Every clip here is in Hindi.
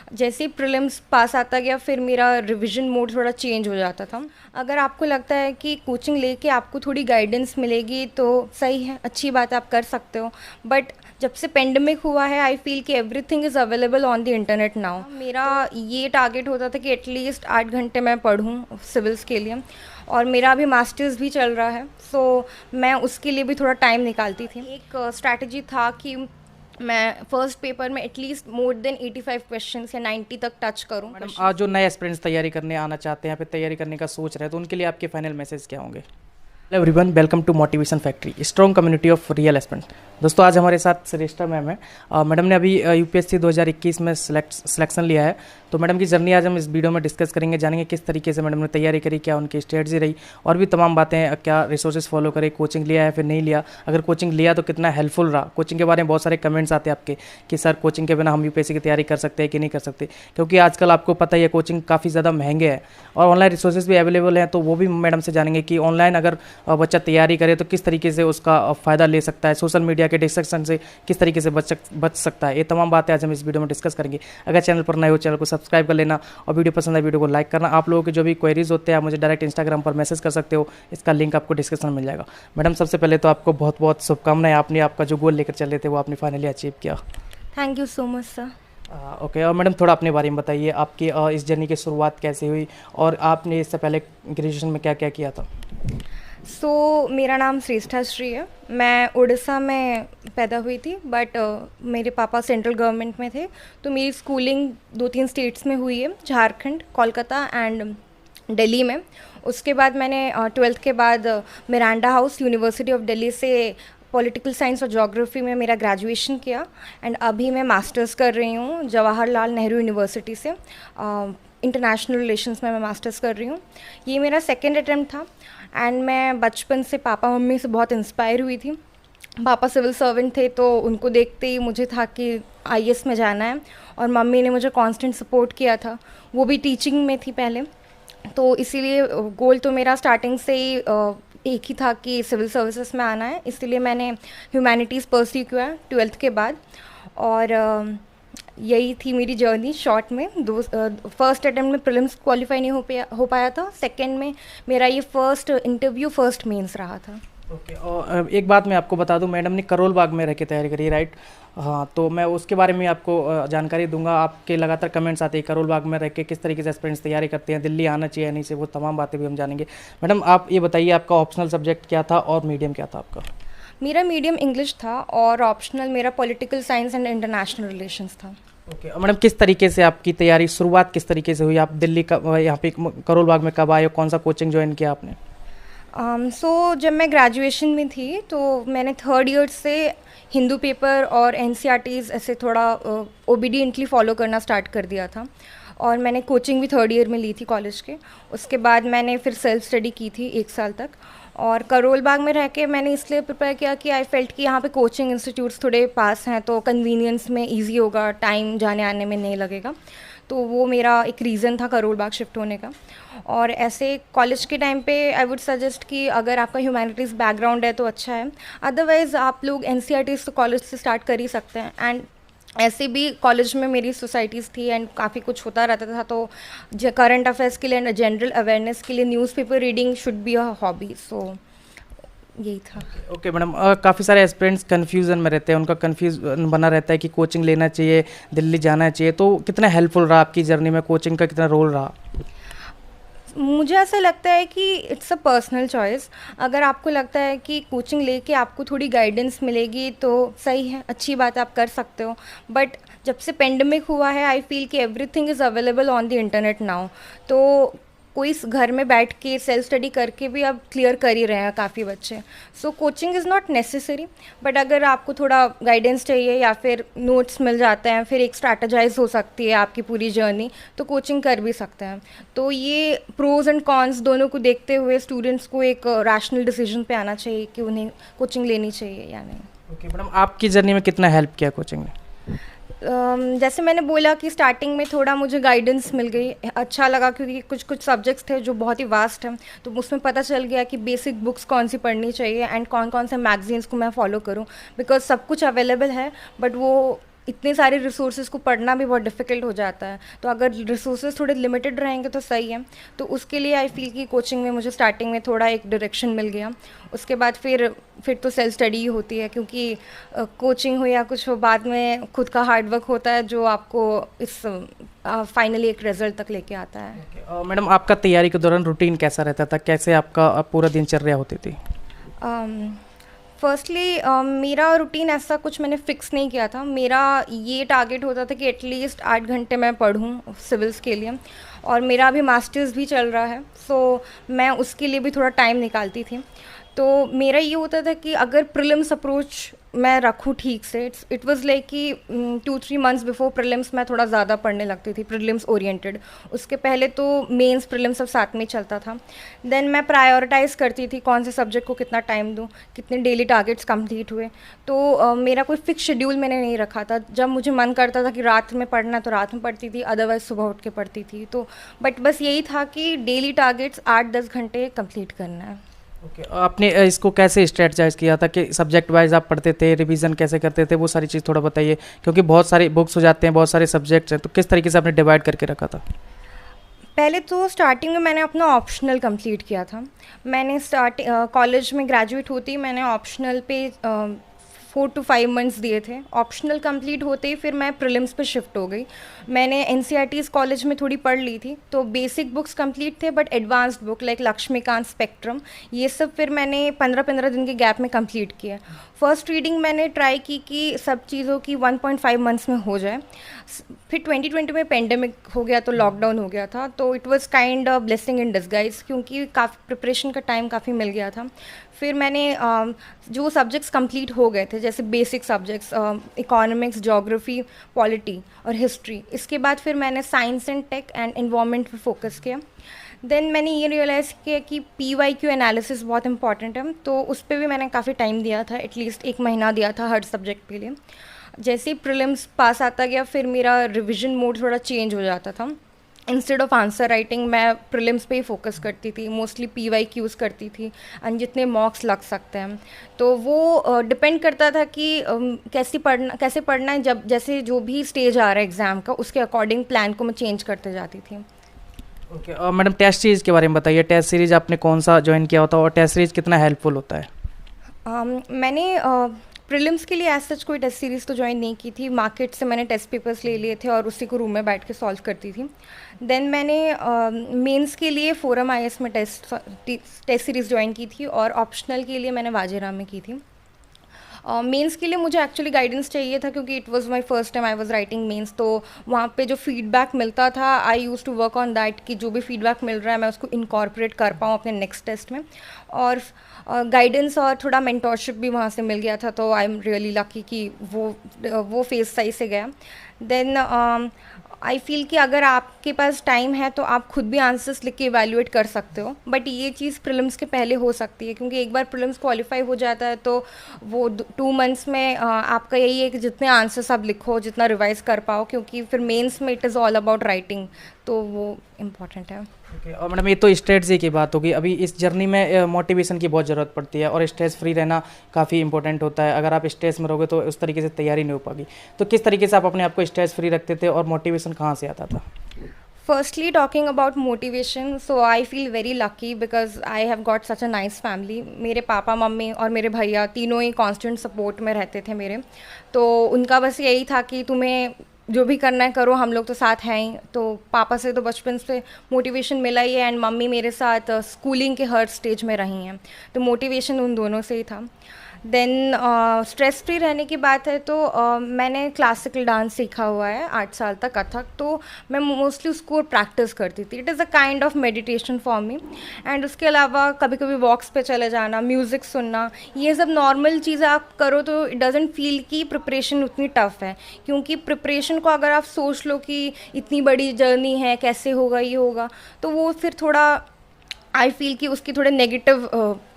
जैसे ही प्रीलिम्स पास आता गया फिर मेरा रिवीजन मोड थोड़ा चेंज हो जाता था। अगर आपको लगता है कि कोचिंग लेके आपको थोड़ी गाइडेंस मिलेगी तो सही है, अच्छी बात है, आप कर सकते हो। बट जब से पेंडेमिक हुआ है आई फील कि everything is available on the internet now. मेरा ये टारगेट होता था कि एटलीस्ट 8 घंटे मैं पढूं सिविल्स के लिए, और मेरा अभी मास्टर्स भी चल रहा है, सो मैं उसके लिए भी थोड़ा टाइम निकालती थी। एक स्ट्रैटेजी था कि मैं फर्स्ट पेपर में एटलीस्ट मोर देन 85 क्वेश्चंस या 90 तक टच करूं। मैडम आज जो नए एस्पिरेंट्स तैयारी करने आना चाहते हैं या फिर तैयारी करने का सोच रहे हैं तो उनके लिए आपके फाइनल मैसेज क्या होंगे? Hello everyone, welcome to motivation factory, strong community of real aspirant. दोस्तों आज हमारे साथ श्रेष्ठा मैम है। मैडम ने अभी यूपीएससी 2021 में सिलेक्शन लिया है। तो मैडम की जर्नी आज हम इस वीडियो में डिस्कस करेंगे, जानेंगे किस तरीके से मैडम ने तैयारी करी, क्या उनकी स्ट्रेटजी रही और भी तमाम बातें, क्या रिसोर्सेज फॉलो करे, कोचिंग लिया है फिर नहीं लिया, अगर कोचिंग लिया तो कितना हेल्पफुल रहा। कोचिंग के बारे में बहुत सारे कमेंट्स आते हैं आपके कि सर कोचिंग के बिना हम यूपीएससी की तैयारी कर सकते हैं कि नहीं कर सकते, क्योंकि आजकल आपको पता ही है कोचिंग काफ़ी ज़्यादा महंगे हैं और ऑनलाइन रिसोर्सेज भी अवेलेबल हैं। तो वो भी मैडम से जानेंगे कि ऑनलाइन अगर बच्चा तैयारी करे तो किस तरीके से उसका फ़ायदा ले सकता है, सोशल मीडिया के डिस्ट्रैक्शन से किस तरीके से बच सकता है। ये तमाम बातें आज हम इस वीडियो में डिस्कस करेंगे। अगर चैनल पर नए हो चैनल को सब्सक्राइब कर लेना और वीडियो पसंद आए वीडियो को लाइक करना। आप लोगों के जो भी क्वेरीज होते हैं आप मुझे डायरेक्ट इंस्टाग्राम पर मैसेज कर सकते हो, इसका लिंक आपको डिस्क्रिप्शन में मिल जाएगा। मैडम सबसे पहले तो आपको बहुत बहुत शुभकामनाएं, आपने आपका जो गोल लेकर चले थे वो आपने फाइनली अचीव किया। Thank you so much sir. Okay, और मैडम थोड़ा अपने बारे में बताइए, आपकी इस जर्नी की शुरुआत कैसे हुई और आपने इससे पहले ग्रेजुएशन में क्या क्या किया था? मेरा नाम श्रेष्ठा श्री है। मैं उड़ीसा में पैदा हुई थी, बट मेरे पापा सेंट्रल गवर्नमेंट में थे, तो मेरी स्कूलिंग 2-3 स्टेट्स में हुई है, झारखंड, कोलकाता एंड दिल्ली में। उसके बाद मैंने 12th के बाद Miranda house university of Delhi से पॉलिटिकल साइंस और ज्योग्राफी में मेरा ग्रेजुएशन किया एंड अभी मैं मास्टर्स कर रही हूँ जवाहरलाल नेहरू यूनिवर्सिटी से। इंटरनेशनल रिलेशंस में मैं मास्टर्स कर रही हूँ। ये मेरा सेकेंड अटैम्प्ट था एंड मैं बचपन से पापा मम्मी से बहुत इंस्पायर हुई थी। पापा सिविल सर्वेंट थे तो उनको देखते ही मुझे था कि आईएएस में जाना है, और मम्मी ने मुझे कांस्टेंट सपोर्ट किया था, वो भी टीचिंग में थी पहले। तो इसीलिए गोल तो मेरा स्टार्टिंग से ही एक ही था कि सिविल सर्विसेज में आना है, इसलिए मैंने ह्यूमैनिटीज़ परस्यू किया 12th के बाद। और यही थी मेरी जर्नी शॉर्ट में। फर्स्ट अटेम्प्ट में प्रीलिम्स क्वालिफाई नहीं हो पाया था, सेकंड में मेरा ये फर्स्ट इंटरव्यू फर्स्ट मेंस रहा था। ओके, और एक बात मैं आपको बता दूं, मैडम ने करोल बाग में रह के तैयारी करी, राइट? हाँ, तो मैं उसके बारे में आपको जानकारी दूंगा। आपके लगातार कमेंट्स आते हैं करोल बाग में रह के किस तरीके से एस्पिरेंट्स तैयारी करते हैं, दिल्ली आना चाहिए नहीं से, वो तमाम बातें भी हम जानेंगे। मैडम आप ये बताइए, आपका ऑप्शनल सब्जेक्ट क्या था और मीडियम क्या था आपका? मेरा मीडियम इंग्लिश था और ऑप्शनल मेरा political science and international relations था। ओके, और मैडम किस तरीके से आपकी तैयारी शुरुआत किस तरीके से हुई? आप दिल्ली का यहाँ पे करोल बाग में कब आए और कौन सा कोचिंग ज्वाइन किया आपने? जब मैं ग्रेजुएशन में थी तो मैंने थर्ड ईयर से हिंदू पेपर और एनसीईआरटीज़ ऐसे थोड़ा ओबीडियंटली फॉलो करना स्टार्ट कर दिया था, और मैंने कोचिंग भी थर्ड ईयर में ली थी कॉलेज के। उसके बाद मैंने फिर सेल्फ स्टडी की थी 1 साल तक, और करोल बाग में रह के मैंने इसलिए प्रिपेयर किया कि आई फेल्ट कि यहाँ पे कोचिंग इंस्टीट्यूट्स थोड़े पास हैं तो कन्वीनियंस में इजी होगा, टाइम जाने आने में नहीं लगेगा। तो वो मेरा एक रीज़न था करोल बाग शिफ्ट होने का। और ऐसे कॉलेज के टाइम पे आई वुड सजेस्ट कि अगर आपका ह्यूमैनिटीज़ बैकग्राउंड है तो अच्छा है, अदरवाइज़ आप लोग एनसीईआरटीज़ तो कॉलेज से स्टार्ट कर ही सकते हैं। एंड ऐसे भी कॉलेज में मेरी सोसाइटीज़ थी एंड काफ़ी कुछ होता रहता था, तो करंट अफेयर्स के लिए एंड जनरल अवेयरनेस के लिए newspaper reading should be a hobby. So यही था। ओके मैडम, काफ़ी सारे एस्पिरेंट्स कन्फ्यूज़न में रहते हैं, उनका कन्फ्यूजन बना रहता है कि कोचिंग लेना चाहिए, दिल्ली जाना चाहिए, तो कितना हेल्पफुल रहा आपकी जर्नी में, कोचिंग का कितना रोल रहा? मुझे ऐसा लगता है कि इट्स अ पर्सनल चॉइस। अगर आपको लगता है कि कोचिंग लेके आपको थोड़ी गाइडेंस मिलेगी तो सही है, अच्छी बात है, आप कर सकते हो। बट जब से पेंडेमिक हुआ है आई फील कि everything is available on the internet now, तो कोई घर में बैठ के सेल्फ स्टडी करके भी अब क्लियर कर ही रहे हैं काफ़ी बच्चे। So coaching is not necessary, but अगर आपको थोड़ा गाइडेंस चाहिए या फिर नोट्स मिल जाते हैं, फिर एक स्ट्रैटेजाइज हो सकती है आपकी पूरी जर्नी, तो कोचिंग कर भी सकते हैं। तो ये प्रोज एंड कॉन्स दोनों को देखते हुए स्टूडेंट्स को एक रैशनल डिसीजन पे आना चाहिए कि उन्हें कोचिंग लेनी चाहिए या नहीं। ओके मैडम, आपकी जर्नी में कितना हेल्प किया कोचिंग ने? जैसे मैंने बोला कि स्टार्टिंग में थोड़ा मुझे गाइडेंस मिल गई, अच्छा लगा, क्योंकि कुछ कुछ सब्जेक्ट्स थे जो बहुत ही वास्ट हैं, तो उसमें पता चल गया कि बेसिक बुक्स कौन सी पढ़नी चाहिए एंड कौन कौन से मैगजीन्स को मैं फॉलो करूं, बिकॉज सब कुछ अवेलेबल है बट वो इतने सारे रिसोर्सेज को पढ़ना भी बहुत डिफ़िकल्ट हो जाता है। तो अगर रिसोर्सेज थोड़े लिमिटेड रहेंगे तो सही है। तो उसके लिए आई फील कि कोचिंग में मुझे स्टार्टिंग में थोड़ा एक डायरेक्शन मिल गया। उसके बाद फिर तो सेल्फ स्टडी ही होती है, क्योंकि कोचिंग हो या कुछ हो, बाद में खुद का हार्ड वर्क होता है जो आपको इस फाइनली एक रिजल्ट तक लेके आता है। मैडम आपका तैयारी के दौरान रूटीन कैसा रहता था, कैसे आपका पूरा दिनचर्या होती थी? फर्स्टली मेरा रूटीन ऐसा कुछ मैंने फ़िक्स नहीं किया था। मेरा ये टारगेट होता था कि एटलीस्ट 8 घंटे मैं पढूँ सिविल्स के लिए, और मेरा अभी मास्टर्स भी चल रहा है, सो मैं उसके लिए भी थोड़ा टाइम निकालती थी। तो मेरा ये होता था कि अगर प्रीलिम्स अप्रोच मैं रखूँ ठीक से, इट वाज़ लाइक कि 2-3 मंथ्स बिफोर प्रीलिम्स मैं थोड़ा ज़्यादा पढ़ने लगती थी, प्रीलिम्स ओरिएंटेड। उसके पहले तो मेंस प्रीलिम्स सब साथ में ही चलता था। देन मैं प्रायोरिटाइज़ करती थी कौन से सब्जेक्ट को कितना टाइम दूँ, कितने डेली टारगेट्स कंप्लीट हुए। तो मेरा कोई फिक्स शेड्यूल मैंने नहीं रखा था। जब मुझे मन करता था कि रात में पढ़ना तो रात में पढ़ती थी, अदरवाइज़ सुबह उठ के पढ़ती थी। तो बट बस यही था कि डेली टारगेट्स 8-10 घंटे कंप्लीट करना है। ओके, आपने इसको कैसे स्ट्रेटजाइज किया था कि सब्जेक्ट वाइज आप पढ़ते थे, रिवीजन कैसे करते थे, वो सारी चीज़ थोड़ा बताइए, क्योंकि बहुत सारी बुक्स हो जाते हैं, बहुत सारे सब्जेक्ट्स हैं, तो किस तरीके से आपने डिवाइड करके रखा था? पहले तो स्टार्टिंग में मैंने अपना ऑप्शनल कंप्लीट किया था। मैंने कॉलेज में ग्रेजुएट होते ही मैंने ऑप्शनल पे 4 to 5 मंथ्स दिए थे। ऑप्शनल कंप्लीट होते ही फिर मैं प्रीलिम्स पे शिफ्ट हो गई। मैंने एनसीईआरटीज़ कॉलेज में थोड़ी पढ़ ली थी, तो बेसिक बुक्स कंप्लीट थे, but advanced book like Laxmikanth, spectrum, ये सब फिर मैंने 15-15 दिन के गैप में कंप्लीट किया। फर्स्ट रीडिंग मैंने ट्राई की कि सब चीज़ों की 1.5 मंथ्स में हो जाए। फिर 2020 में पेंडेमिक हो गया, तो लॉकडाउन हो गया था, तो it was kind of blessing in disguise, क्योंकि काफ़ी प्रिपरेशन का टाइम काफ़ी मिल गया था। फिर मैंने जो सब्जेक्ट्स कंप्लीट हो गए थे, जैसे basic subjects economics, geography, polity और हिस्ट्री, इसके बाद फिर मैंने science and tech and environment पे फोकस किया। देन मैंने ये रियलाइज़ किया कि PYQ एनालिसिस बहुत इंपॉर्टेंट है, तो उस पर भी मैंने काफ़ी टाइम दिया था, एटलीस्ट 1 महीना दिया था हर सब्जेक्ट के लिए। जैसे ही प्रीलिम्स पास आता गया, फिर मेरा रिविजन मोड थोड़ा चेंज हो जाता था। इंस्टेड ऑफ आंसर राइटिंग मैं प्रीलिम्स पे ही फोकस करती थी, मोस्टली PYQs करती थी, एंड जितने मॉक्स लग सकते हैं। तो वो डिपेंड करता था कि कैसे पढ़ना है, जब जैसे जो भी स्टेज आ रहा है एग्ज़ाम का, उसके अकॉर्डिंग प्लान को मैं चेंज करते जाती थी। ओके, और मैडम टेस्ट सीरीज़ के बारे में बताइए, टेस्ट सीरीज़ आपने कौन सा ज्वाइन किया होता है और टेस्ट सीरीज़ कितना हेल्पफुल होता है? मैंने प्रीलिम्स के लिए एज सच कोई टेस्ट सीरीज़ तो ज्वाइन नहीं की थी। मार्केट से मैंने टेस्ट पेपर्स ले लिए थे और उसी को रूम में बैठ के सॉल्व करती थी। देन मैंने मेंस के लिए फोरम IAS में टेस्ट सीरीज़ ज्वाइन की थी, और ऑप्शनल के लिए मैंने वाजेराम में की थी। मेंस के लिए मुझे एक्चुअली गाइडेंस चाहिए था, क्योंकि it was my first time I was writing mains. तो वहाँ पे जो फीडबैक मिलता था, I use to work on that, कि जो भी फीडबैक मिल रहा है मैं उसको इनकॉर्पोरेट कर पाऊँ अपने नेक्स्ट टेस्ट में। और गाइडेंस और थोड़ा मेंटोरशिप भी वहाँ से मिल गया था, तो आई एम रियली लकी कि वो फेज़ सही से गया। देन आई फील कि अगर आपके पास टाइम है तो आप खुद भी आंसर्स लिख के इवैल्यूएट कर सकते हो, बट ये चीज़ प्रीलिम्स के पहले हो सकती है, क्योंकि एक बार प्रीलिम्स क्वालिफाई हो जाता है तो वो 2 मंथ्स में आपका यही है कि जितने आंसर्स आप लिखो, जितना रिवाइज कर पाओ, क्योंकि फिर मेंस में it is all about writing, तो वो इम्पॉर्टेंट है। ओके, और मैडम ये तो स्ट्रेटजी की बात होगी। अभी इस जर्नी में मोटिवेशन की बहुत ज़रूरत पड़ती है, और स्ट्रेस फ्री रहना काफ़ी इंपॉर्टेंट होता है। अगर आप स्ट्रेस में रहोगे तो उस तरीके से तैयारी नहीं हो पाएगी। तो किस तरीके से आप अपने आप को स्ट्रेस फ्री रखते थे और मोटिवेशन कहाँ से आता था? Firstly, talking about motivation, so I feel very lucky because I have got such a nice family. मेरे पापा, मम्मी और मेरे भैया तीनों ही constant support में रहते थे मेरे। तो उनका बस यही था कि तुम्हें जो भी करना है करो, हम लोग तो साथ हैं ही। तो पापा से तो बचपन से मोटिवेशन मिला ही है, एंड मम्मी मेरे साथ स्कूलिंग के हर स्टेज में रही हैं, तो मोटिवेशन उन दोनों से ही था। देन स्ट्रेस फ्री रहने की बात है तो मैंने क्लासिकल डांस सीखा हुआ है 8 साल तक, कथक, तो मैं मोस्टली उसको प्रैक्टिस करती थी। It is a kind of meditation for me. And उसके अलावा कभी कभी वॉक्स पे चले जाना, म्यूज़िक सुनना, ये सब नॉर्मल चीज़ें आप करो तो इट डजेंट फील कि प्रिपरेशन उतनी टफ है, क्योंकि प्रिपरेशन को अगर आप सोच लो कि इतनी बड़ी जर्नी है, कैसे होगा, ये होगा, तो वो फिर थोड़ा आई फील कि उसके थोड़े नेगेटिव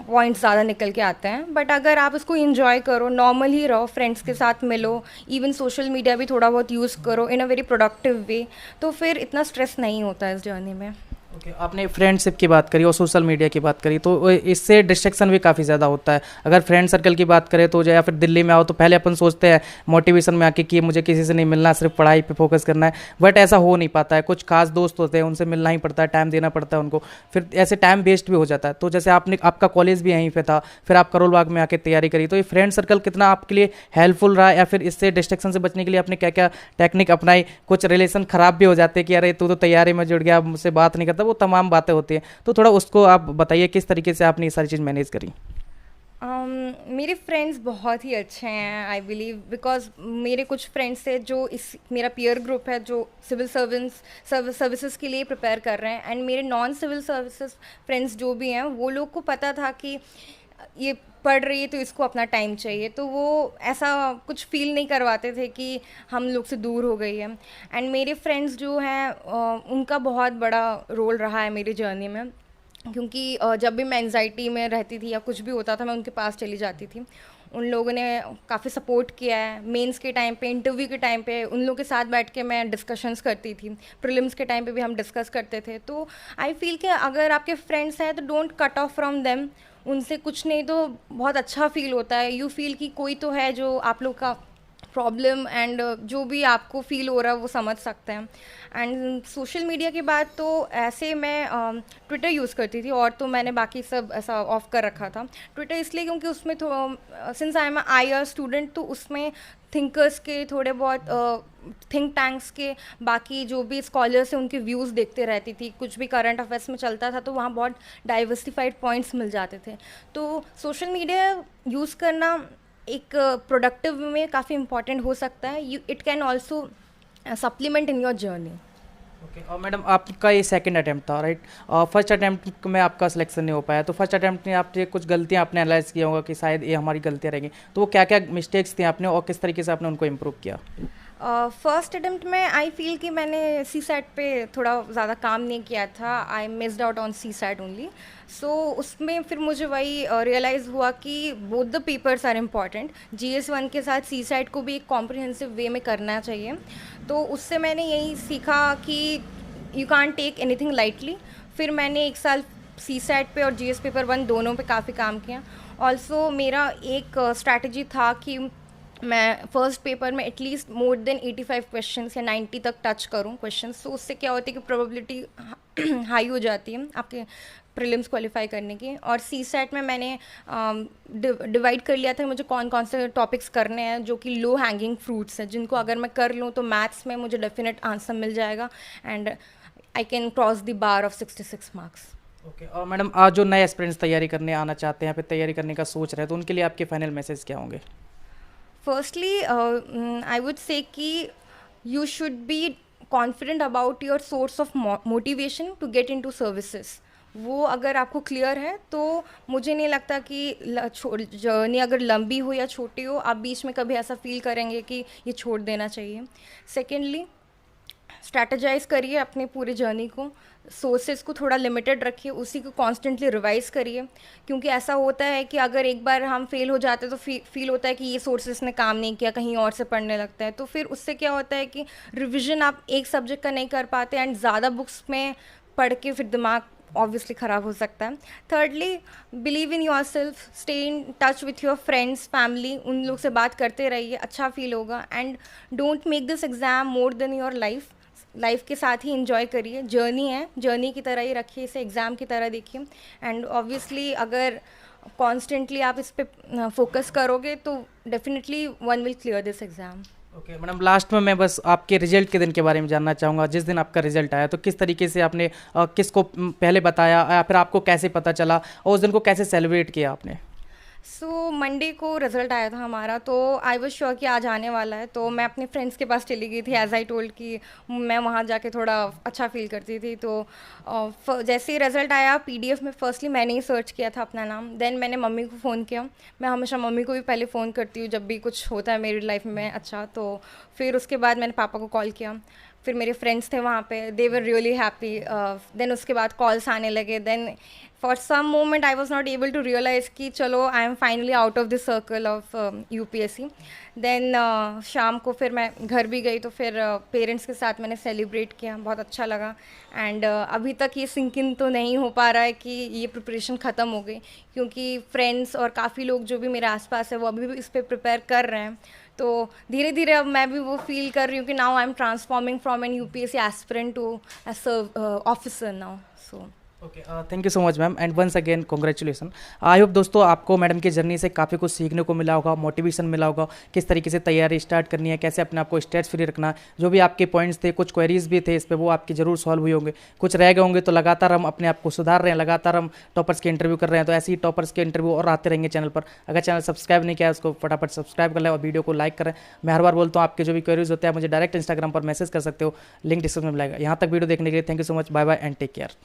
पॉइंट्स ज़्यादा निकल के आते हैं। बट अगर आप उसको इन्जॉय करो, नॉर्मल ही रहो, फ्रेंड्स के साथ मिलो, इवन सोशल मीडिया भी थोड़ा बहुत यूज़ करो इन अ वेरी प्रोडक्टिव वे, तो फिर इतना स्ट्रेस नहीं होता है इस जर्नी में। ओके, आपने फ्रेंडशिप की बात करी और सोशल मीडिया की बात करी, तो इससे डिस्ट्रैक्शन भी काफ़ी ज़्यादा होता है। अगर फ्रेंड सर्कल की बात करें तो, या फिर दिल्ली में आओ तो पहले अपन सोचते हैं मोटिवेशन में आके कि मुझे किसी से नहीं मिलना, सिर्फ पढ़ाई पे फोकस करना है, बट ऐसा हो नहीं पाता है। कुछ खास दोस्त होते हैं, उनसे मिलना ही पड़ता है, टाइम देना पड़ता है उनको, फिर ऐसे टाइम वेस्ट भी हो जाता है। तो जैसे आपने, आपका कॉलेज भी यहीं पे था, फिर आप करोल बाग में आके तैयारी करी, तो ये फ्रेंड सर्कल कितना आपके लिए हेल्पफुल रहा, या फिर इससे डिस्ट्रैक्शन से बचने के लिए आपने क्या क्या टेक्निक अपनाई? कुछ रिलेशन खराब भी हो जाते हैं कि अरे तू तो तैयारी में जुड़ गया, मुझसे बात नहीं करता, वो तमाम बातें होती हैं, तो थोड़ा उसको आप बताइए किस तरीके से आपने ये सारी चीज़ मैनेज करी। मेरे फ्रेंड्स बहुत ही अच्छे हैं, आई बिलीव, बिकॉज मेरे कुछ फ्रेंड्स थे जो इस मेरा पीयर ग्रुप है जो सिविल सर्विसेज के लिए प्रिपेयर कर रहे हैं, एंड मेरे नॉन सिविल सर्विसेज फ्रेंड्स जो भी हैं वो लोग को पता था कि ये पढ़ रही है तो इसको अपना टाइम चाहिए, तो वो ऐसा कुछ फील नहीं करवाते थे कि हम लोग से दूर हो गई है। एंड मेरे फ्रेंड्स जो हैं उनका बहुत बड़ा रोल रहा है मेरी जर्नी में, क्योंकि जब भी मैं एंजाइटी में रहती थी या कुछ भी होता था मैं उनके पास चली जाती थी। उन लोगों ने काफ़ी सपोर्ट किया है। मेंस के टाइम पे, इंटरव्यू के टाइम पे उन लोगों के साथ बैठ के मैं डिस्कशंस करती थी, प्रीलिम्स के टाइम पे भी हम डिस्कस करते थे। तो आई फील कि अगर आपके फ्रेंड्स हैं तो don't cut off from them, उनसे कुछ नहीं तो बहुत अच्छा फील होता है। यू फील कि कोई तो है जो आप लोग का प्रॉब्लम एंड जो भी आपको फील हो रहा है वो समझ सकते हैं। एंड सोशल मीडिया की बात तो ऐसे मैं ट्विटर यूज़ करती थी, और तो मैंने बाकी सब ऐसा ऑफ कर रखा था। ट्विटर इसलिए क्योंकि उसमें since I am I student, तो उसमें थिंकर्स के थोड़े बहुत थिंक टैंक्स के बाकी जो भी स्कॉलर्स हैं उनके व्यूज़ देखते रहती थी। कुछ भी करंट अफेयर्स में चलता था तो वहाँ बहुत डाइवर्सिफाइड पॉइंट्स मिल जाते थे। तो सोशल मीडिया यूज़ करना एक प्रोडक्टिव में काफ़ी इंपॉर्टेंट हो सकता है। It can also supplement in your journey. Okay, और मैडम आपका ये सेकंड अटेम्प्ट था, राइट? फर्स्ट अटेम्प्ट में आपका सिलेक्शन नहीं हो पाया, तो फर्स्ट अटेम्प्ट में आपने कुछ गलतियां आपने एनालाइज किया होगा कि शायद ये हमारी गलतियां रहेंगी, तो वो क्या क्या मिस्टेक्स थी आपने और किस तरीके से आपने उनको इम्प्रूव किया? फर्स्ट अटेम्प्ट में आई फील कि मैंने सी सैट पे थोड़ा ज़्यादा काम नहीं किया था। I missed out on C SAT only. So उसमें फिर मुझे वही रियलाइज़ हुआ कि both the papers are important. GS1 के साथ सी सैट को भी एक कॉम्प्रिहेंसिव वे में करना चाहिए। तो उससे मैंने यही सीखा कि you can't take anything lightly. फिर मैंने एक साल सी सैट पे और GS पेपर 1 दोनों पे काफ़ी काम किया। ऑल्सो मेरा एक स्ट्रैटेजी था कि मैं फर्स्ट पेपर में एटलीस्ट मोर देन 85 क्वेश्चंस या 90 तक टच करूं क्वेश्चंस। तो उससे क्या होती है कि प्रोबेबिलिटी हाई हो जाती है आपके प्रीलिम्स क्वालिफाई करने की। और सी सैट में मैंने डिवाइड कर लिया था मुझे कौन कौन से टॉपिक्स करने हैं जो कि लो हैंगिंग फ्रूट्स हैं, जिनको अगर मैं कर लूँ तो मैथ्स में मुझे डेफिनेट आंसर मिल जाएगा and I can cross the bar of 66 marks. Okay, और मैडम आज जो नए एस्पिरेंट्स तैयारी करने आना चाहते हैं, फिर तैयारी करने का सोच रहे हैं, तो उनके लिए आपके फाइनल मैसेज क्या होंगे? Firstly, I would say कि you should be confident about your source of motivation to get into services. वो अगर आपको क्लियर है तो मुझे नहीं लगता कि जर्नी अगर लंबी हो या छोटी हो आप बीच में कभी ऐसा फील करेंगे कि ये छोड़ देना चाहिए। सेकेंडली, स्ट्रैटेजाइज करिए अपने पूरे जर्नी को, सोर्सेज को थोड़ा लिमिटेड रखिए, उसी को कॉन्स्टेंटली रिवाइज करिए। क्योंकि ऐसा होता है कि अगर एक बार हम फेल हो जाते हैं तो फील होता है कि ये सोर्सेज ने काम नहीं किया, कहीं और से पढ़ने लगता है। तो फिर उससे क्या होता है कि रिविजन आप एक सब्जेक्ट का नहीं कर पाते एंड ज़्यादा बुक्स में पढ़ के फिर दिमाग ऑब्वियसली ख़राब हो सकता है। Thirdly, believe in your self, stay in touch with your friends, family, उन लोग से बात करते रहिए, अच्छा फील होगा। And don't make this exam more than your life के साथ ही इंजॉय करिए। जर्नी है, जर्नी की तरह ही रखिए इसे, एग्ज़ाम की तरह देखिए। एंड ऑब्वियसली अगर कॉन्स्टेंटली आप इस पर फोकस करोगे तो definitely one will clear this exam. Okay madam, last में मैं बस आपके रिजल्ट के दिन के बारे में जानना चाहूँगा। जिस दिन आपका रिजल्ट आया तो किस तरीके से आपने किसको पहले बताया, या फिर आपको कैसे पता चला, और उस दिन को कैसे सेलिब्रेट किया आपने? सो मंडे को रिज़ल्ट आया था हमारा, तो आई वाज श्योर कि आज आने वाला है। तो मैं अपने फ्रेंड्स के पास चली गई थी, एज आई टोल्ड कि मैं वहाँ जाके थोड़ा अच्छा फील करती थी। तो जैसे ही रिज़ल्ट आया PDF में फर्स्टली मैंने ही सर्च किया था अपना नाम, देन मैंने मम्मी को फ़ोन किया। मैं हमेशा मम्मी को भी पहले फ़ोन करती हूँ जब भी कुछ होता है मेरी लाइफ में अच्छा। तो फिर उसके बाद मैंने पापा को कॉल किया, फिर मेरे फ्रेंड्स थे वहाँ पे, they were really happy. Then उसके बाद कॉल्स आने लगे। Then for some moment I was not able to realise कि चलो I am finally out of the circle of UPSC. Then शाम को फिर मैं घर भी गई, तो फिर पेरेंट्स के साथ मैंने सेलिब्रेट किया, बहुत अच्छा लगा। एंड अभी तक ये सिंक इन तो नहीं हो पा रहा है कि ये प्रिपरेशन ख़त्म हो गई, क्योंकि फ्रेंड्स और काफ़ी लोग जो भी मेरे आसपास है वो अभी भी इस पर प्रिपेयर कर रहे हैं। तो धीरे धीरे अब मैं भी वो फील कर रही हूँ कि now I am transforming from an UPSC aspirant to as officer now. So okay, thank you so much ma'am and once again congratulation. I hope दोस्तों आपको मैडम की जर्नी से काफ़ी कुछ सीखने को मिला होगा, मोटिवेशन मिला होगा, किस तरीके से तैयारी स्टार्ट करनी है, कैसे अपने आप को स्ट्रेस फ्री रखना है। जो भी आपके पॉइंट्स थे, कुछ क्वेरीज भी थे इस पर, वो आपके जरूर सॉल्व हुए होंगे, कुछ रह गए होंगे। तो लगातार हम अपने आप को सुधार रहे हैं, लगातार हम टॉपर्स के इंटरव्यू कर रहे हैं। तो ऐसे ही टॉपर्स के इंटरव्यू और आते रहेंगे चैनल पर। अगर चैनल सब्सक्राइब नहीं किया है उसको फटाफट सब्सक्राइब कर लें और वीडियो को लाइक करें। मैं हर बार बोलता हूँ आपके जो भी क्वेरीज होते हैं मुझे डायरेक्ट इंस्टाग्राम पर मैसेज कर सकते हो, लिंक डिस्क्रिप्शन में मिलेगा। यहाँ तक वीडियो देखने के लिए thank you so much, bye bye and take care.